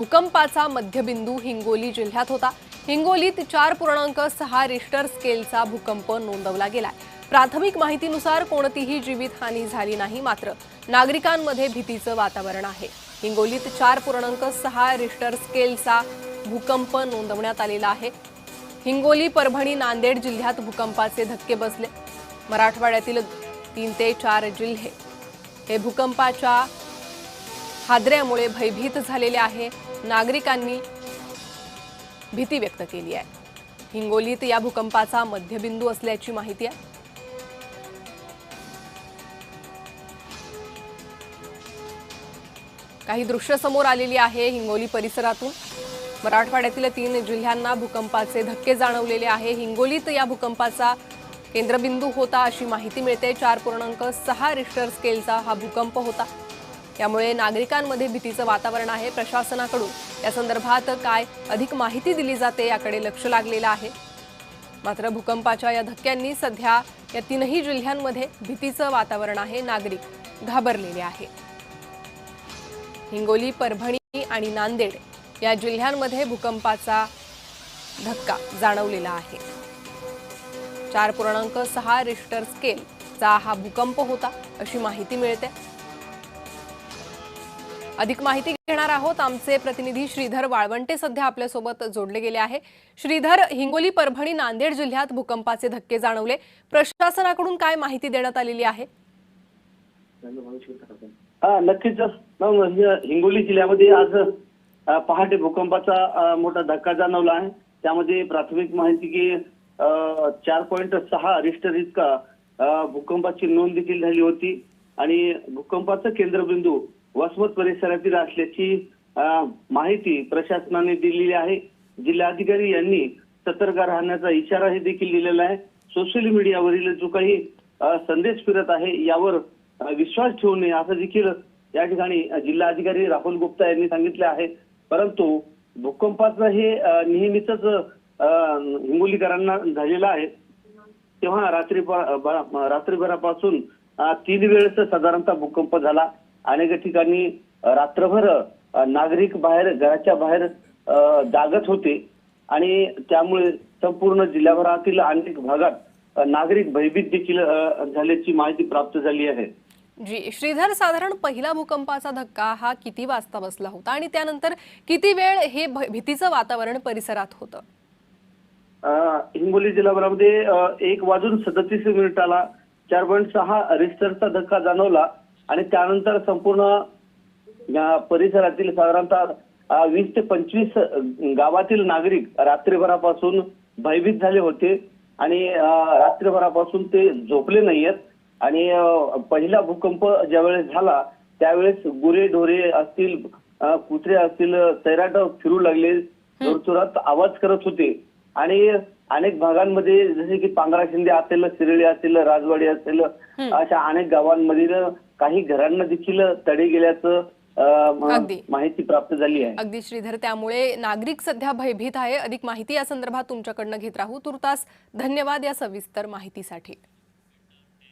भूकंपाचा मध्यबिंदू हिंगोली जिल्ह्यात होता। हिंगोलीत 4.6 रिश्टर स्केलचा भूकंप नोंदवला गेलाय। प्राथमिक माहितीनुसार कोणतीही जीवितहानी झाली नाही, मात्र नागरिकांमध्ये भीतीचं वातावरण आहे। हिंगोलीत 4.6 रिश्टर स्केलचा भूकंप नोंदवण्यात आलेला आहे। हिंगोली, परभणी, नांदेड जिल्ह्यात भूकंपाचे धक्के बसले। मराठवाड्यातील 3 ते 4 जिल्हे हे भूकंपाच्या हादऱ्यामुळे भयभीत झालेले आहे। नागरिकांनी भीती व्यक्त केली आहे। हिंगोलीत या भूकंपाचा मध्यबिंदू असल्याची माहिती आहे। काही दृश्य समोर आलेली आहे हिंगोली परिसरातून। मराठवाड्यातील 3 जिल्ह्यांना भूकंपाचे धक्के जाणवलेले आहे। हिंगोलीत या भूकंपाचा केंद्रबिंदू होता अशी माहिती मिळते। 4.6 रिश्टर स्केलचा हा भूकंप होता। त्यामुळे नागरिकांमध्ये भीतीचं वातावरण आहे। प्रशासनाकडून या संदर्भात काय अधिक माहिती दिली जाते याकडे लक्ष लागलेलं आहे। मात्र भूकंपाच्या या धक्क्यांनी सध्या या 3ही जिल्ह्यांमध्ये भीतीचं वातावरण आहे। नागरिक घाबरलेले आहे। हिंगोली, परभणी आणि नांदेड या जिल्ह्यांमध्ये भूकंपाचा धक्का जाणवलेला आहे। 4.6 रिश्टर स्केलचा हा भूकंप होता अशी माहिती मिळते। अधिक माहिती घेणार आहोत। आमचे प्रतिनिधी श्रीधर वाळवंटे सध्या आपल्यासोबत जोडले गेले आहे। श्रीधर, हिंगोली, परभणी, नांदेड जिल्ह्यात भूकंपाचे धक्के जाणवले। प्रशासनाकडून काय माहिती देण्यात आलेली आहे? नक्कीच हिंगोली जिल्ह्यामध्ये आज पहाटे भूकंपाचा मोठा धक्का जाणवला आहे। त्यामध्ये प्राथमिक माहिती की 4.6 रिश्टर इतका भूकंपाची नोंद देखील झाली होती आणि भूकंपाचा केंद्रबिंदू वसमत परिसरातील असल्याची माहिती प्रशासनाने दिलेली आहे। जिल्हाधिकारी यांनी सतर्क राहण्याचा इशाराही देखील दिलेला आहे। सोशल मीडियावरील जो काही संदेश फिरत आहे यावर विश्वास ठेवू नये असं देखील या ठिकाणी जिल्हाधिकारी राहुल गुप्ता यांनी सांगितले आहे। परंतु भूकंपाचं हे नेहमीच हिंगोलीकरांना झालेलं आहे। तेव्हा रात्रीभरापासून 3 वेळेस साधारणतः भूकंप झाला। अनेक ठिकाणी रात्रभर नागरिक घराच्या बाहेर जागत होते आणि त्यामुळे संपूर्ण जिल्ह्याभरातील अनेक भागात नागरिक भयभीत देखील झाल्याची माहिती प्राप्त झाली आहे। जी श्रीधर, साधारण पहिला भूकंपाचा धक्का हा किती वाजता बसला होता आणि त्यानंतर किती वेळ हे भीतीचं वातावरण परिसरात होतं? हिंगोली जिल्ह्याभरामध्ये 1:37 4.6 रिश्टरचा धक्का जाणवला आणि त्यानंतर संपूर्ण परिसरातील साधारणतः 20 ते 25 गावातील नागरिक रात्रीभरापासून भयभीत झाले होते आणि रात्रीभरापासून ते झोपले नाहीयेत। आणि पहिला भूकंप ज्यावेळेस झाला त्यावेळेस गुरे ढोरे असतील, कुत्रे असतील, सैराट फिरू लागले, जोरजोरात आवाज करत होते आणि अनेक भागांमध्ये जसे की पांगरा शिंदे असेल, शिरळी असेल, राजवाडी असेल, अशा अनेक गावांमधील काही घरांना देखील तडे गेल्याचं माहिती प्राप्त झाली आहे। अगदी श्रीधर, त्यामुळे नागरिक सध्या भयभीत आहे। अधिक माहिती या संदर्भात तुमच्याकडनं घेत राहू। तुर्तास धन्यवाद या सविस्तर माहितीसाठी।